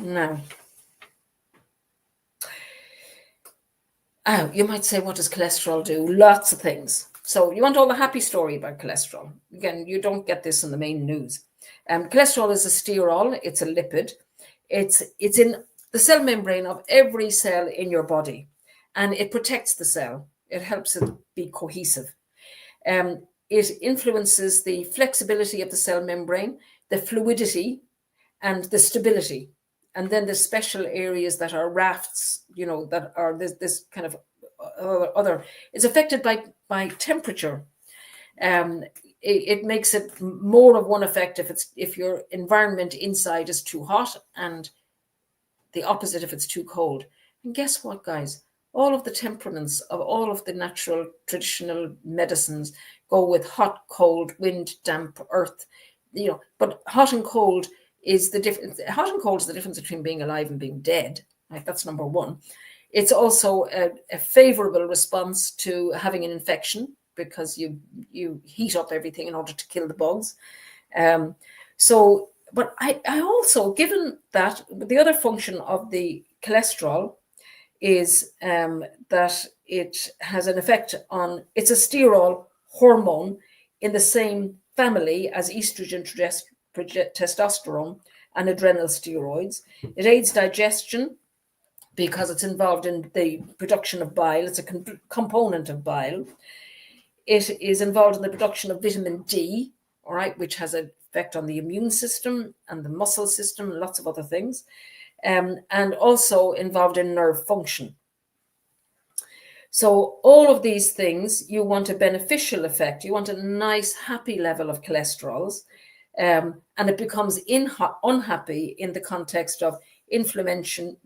Now, You might say, what does cholesterol do? Lots of things. So you want all the happy story about cholesterol. Again, you don't get this in the main news. Cholesterol is a sterol. It's a lipid. It's in the cell membrane of every cell in your body, and it protects the cell. It helps it be cohesive. It influences the flexibility of the cell membrane, the fluidity, and the stability. And then the special areas that are rafts, that are this kind of other, is affected by temperature. It makes it more of one effect if your environment inside is too hot, and the opposite if it's too cold. And guess what, guys? All of the temperaments of all of the natural traditional medicines go with hot, cold, wind, damp, earth. But hot and cold is the difference. Hot and cold is the difference between being alive and being dead. Right? That's number one. It's also a favorable response to having an infection, because you heat up everything in order to kill the bugs. But I also, given that the other function of the cholesterol is that it has an effect on, it's a sterol hormone in the same family as estrogen, testosterone, and adrenal steroids. It aids digestion because it's involved in the production of bile. It's a component of bile. It is involved in the production of vitamin D, all right, which has an effect on the immune system and the muscle system and lots of other things, and also involved in nerve function. So all of these things, you want a beneficial effect. You want a nice, happy level of cholesterols, and it becomes unhappy in the context of inflammation,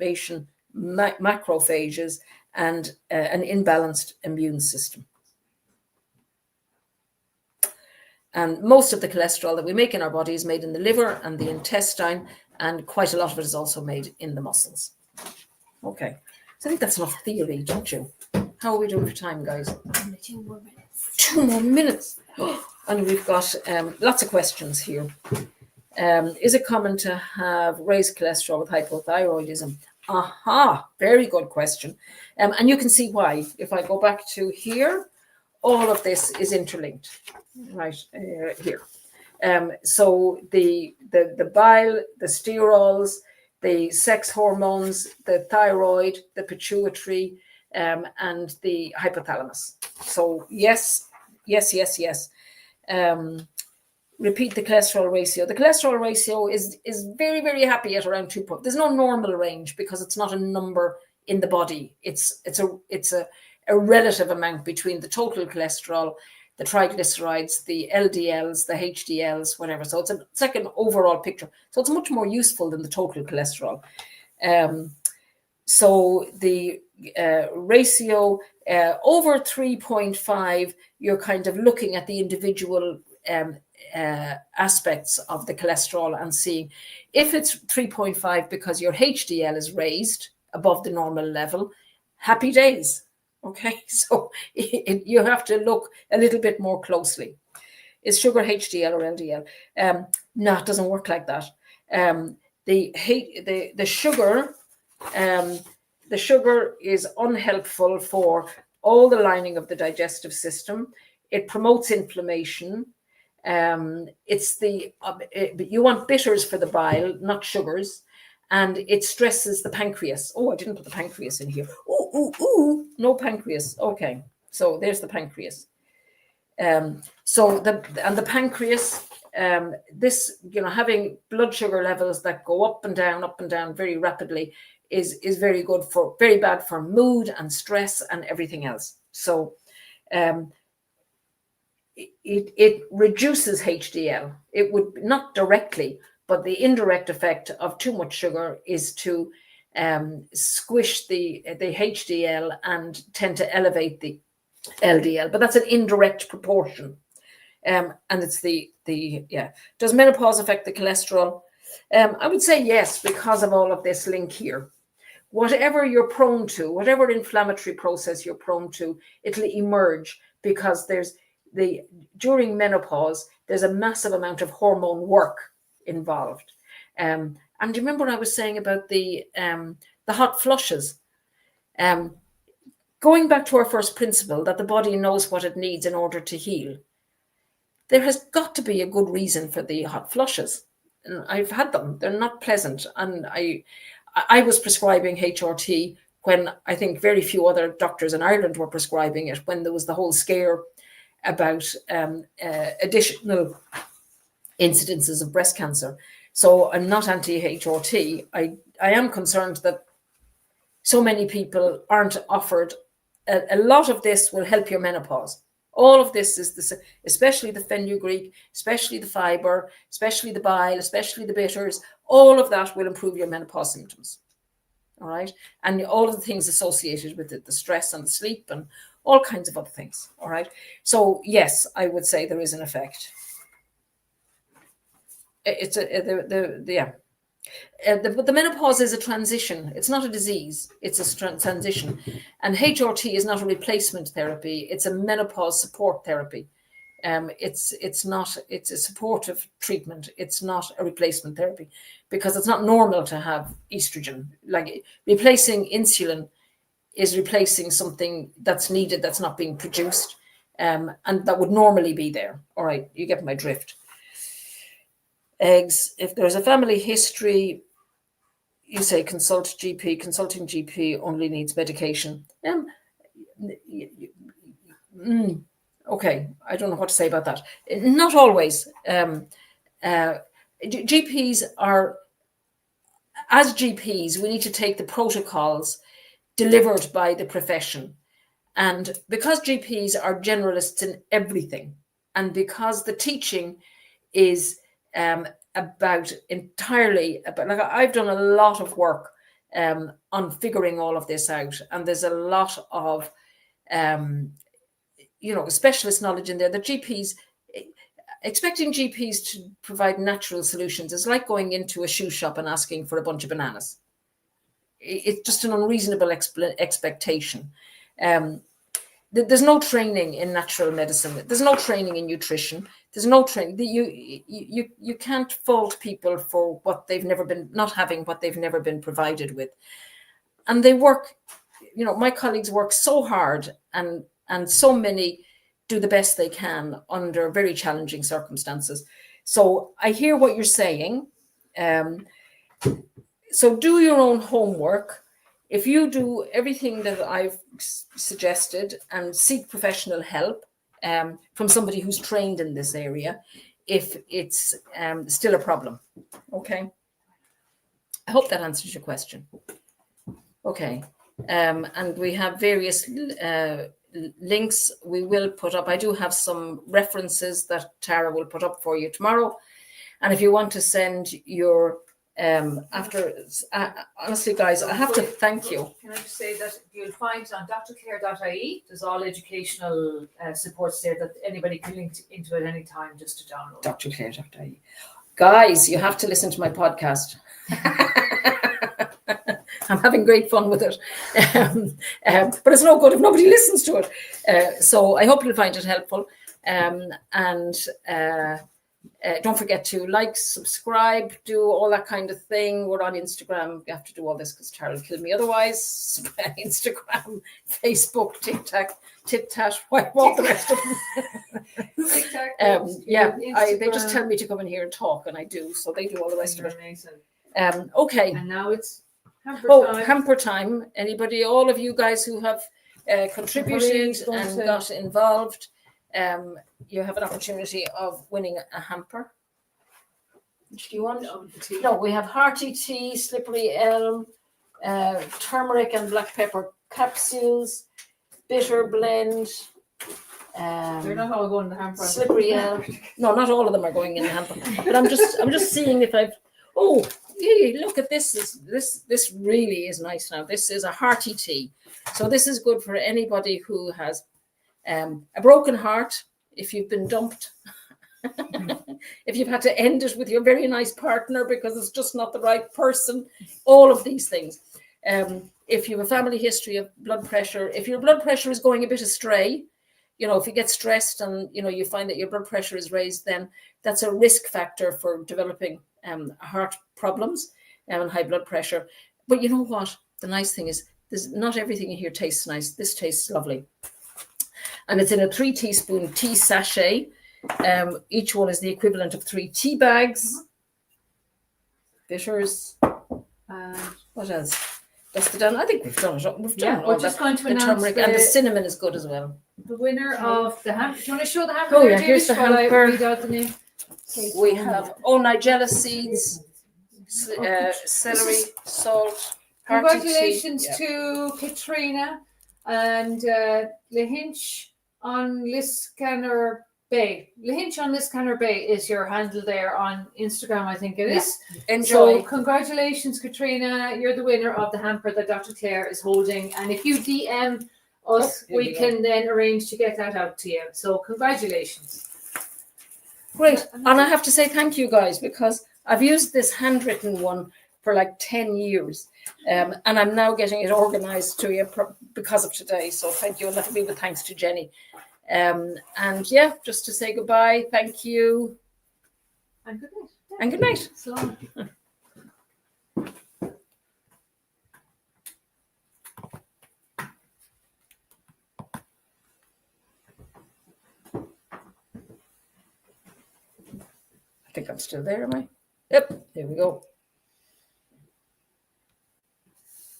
macrophages, and an imbalanced immune system. And most of the cholesterol that we make in our body is made in the liver and the intestine, and quite a lot of it is also made in the muscles. Okay, so I think that's enough theory, don't you? How are we doing for time, guys? 2 more minutes. 2 more minutes. And we've got lots of questions here. Is it common to have raised cholesterol with hypothyroidism? Aha, very good question. And you can see why. If I go back to here, all of this is interlinked, right here. So the bile, the sterols, the sex hormones, the thyroid, the pituitary, and the hypothalamus. So yes. Repeat the cholesterol ratio. The cholesterol ratio is very, very happy at around 2. There's no normal range because it's not a number in the body. It's a relative amount between the total cholesterol, the triglycerides, the LDLs, the HDLs, whatever. So it's like an overall picture. So it's much more useful than the total cholesterol. So the ratio over 3.5, you're kind of looking at the individual aspects of the cholesterol and seeing if it's 3.5 because your HDL is raised above the normal level. Happy days. Okay, so you have to look a little bit more closely. Is sugar HDL or LDL? No, it doesn't work like that. The sugar is unhelpful for all the lining of the digestive system. It promotes inflammation. You want bitters for the bile, not sugars. And it stresses the pancreas. Oh, I didn't put the pancreas in here. No pancreas. Okay, so there's the pancreas. So the pancreas, having blood sugar levels that go up and down very rapidly is very bad for mood and stress and everything else. So it reduces HDL. It would not directly, but the indirect effect of too much sugar is to squish the HDL and tend to elevate the LDL, but that's an indirect proportion. And it's Does menopause affect the cholesterol? I would say yes, because of all of this link here. Whatever you're prone to, whatever inflammatory process you're prone to, it'll emerge because during menopause, there's a massive amount of hormone work involved. And do you remember what I was saying about the hot flushes? going back to our first principle that the body knows what it needs in order to heal, there has got to be a good reason for the hot flushes. And I've had them. They're not pleasant. And I was prescribing HRT when I think very few other doctors in Ireland were prescribing it, when there was the whole scare about additional incidences of breast cancer. So I'm not anti-HRT. I am concerned that so many people aren't offered. A lot of this will help your menopause. All of this is this, especially the fenugreek, especially the fiber, especially the bile, especially the bitters. All of that will improve your menopause symptoms. All right. And all of the things associated with it, the stress and the sleep and all kinds of other things. All right. So yes, I would say there is an effect. It's but the menopause is a transition. It's not a disease. It's a transition. And HRT is not a replacement therapy. It's a menopause support therapy. It's a supportive treatment. It's not a replacement therapy, because it's not normal to have estrogen. Like, replacing insulin is replacing something that's needed, that's not being produced, and that would normally be there. All right, you get my drift. Eggs, if there's a family history, you say consult GP. Consulting GP only needs medication. Okay, I don't know what to say about that. Not always. GPs are, as GPs, we need to take the protocols delivered by the profession. And because GPs are generalists in everything, and because the teaching is entirely about, like, I've done a lot of work on figuring all of this out, and there's a lot of specialist knowledge in there. The GPs, expecting GPs to provide natural solutions is like going into a shoe shop and asking for a bunch of bananas. It's just an unreasonable expectation. There's no training in natural medicine. There's no training in nutrition. There's no training. You can't fault people for what they've never been, not having what they've never been provided with. And they work, my colleagues work so hard, and so many do the best they can under very challenging circumstances. So I hear what you're saying. So do your own homework. If you do everything that I've suggested and seek professional help from somebody who's trained in this area, if it's still a problem. Okay. I hope that answers your question. Okay. And we have various links we will put up. I do have some references that Tara will put up for you tomorrow. And if you want to send your honestly, guys, I have to thank you. Can I just say that you'll find on drclare.ie, there's all educational supports there that anybody can link into at any time just to download. drclare.ie. Guys, you have to listen to my podcast. I'm having great fun with it. But it's no good if nobody listens to it. So I hope you'll find it helpful. Don't forget to like, subscribe, do all that kind of thing. We're on Instagram. We have to do all this because Tara will kill me otherwise. Instagram, Facebook, TikTok, TikTok, what the rest of them. They just tell me to come in here and talk, and I do. So they do all the rest of it. Amazing. Okay. And now it's hamper time. Hamper time. Anybody, all of you guys who have contributed and got involved, you have an opportunity of winning a hamper. Which do you want? No, we have hearty tea, slippery elm, turmeric and black pepper capsules, bitter blend. They're not all going in the hamper. Slippery elm. No, not all of them are going in the hamper. But I'm just seeing if I've. Oh, hey, look at this. This really is nice now. This is a hearty tea. So this is good for anybody who has a broken heart, if you've been dumped, if you've had to end it with your very nice partner because it's just not the right person, all of these things. If you have a family history of blood pressure, if your blood pressure is going a bit astray, if you get stressed and, you find that your blood pressure is raised, then that's a risk factor for developing heart problems and high blood pressure. But you know what? The nice thing is not everything in here tastes nice. This tastes lovely. And it's in a 3 teaspoon tea sachet. Each one is the equivalent of 3 tea bags. Bitters. What else? Dust it down. I think we've done it. We've done all we're just going to the announce turmeric and the cinnamon is good as well. the winner of the hamper. Do you want to show the hamper? Oh, there, yeah, here's the David, while I hamper. read out the name? We have Nigella seeds, celery, salt, heart and tea. Congratulations Yeah. to Katrina and Lahinch on Liscanner Bay. Lahinch on Liscanner Bay is your handle there on Instagram, I think it is. Enjoy. So congratulations, Katrina. You're the winner of the hamper that Dr. Claire is holding. And if you DM us, here we we can then arrange to get that out to you. So congratulations. Great. And I have to say thank you guys, because I've used this handwritten one for like 10 years. And I'm now getting it organized to you because of today. So thank you. And that'll be with thanks to Jenny. And yeah, just to say goodbye. Thank you. And good night. And good night. So. I think I'm still there, am I? Yep. There we go.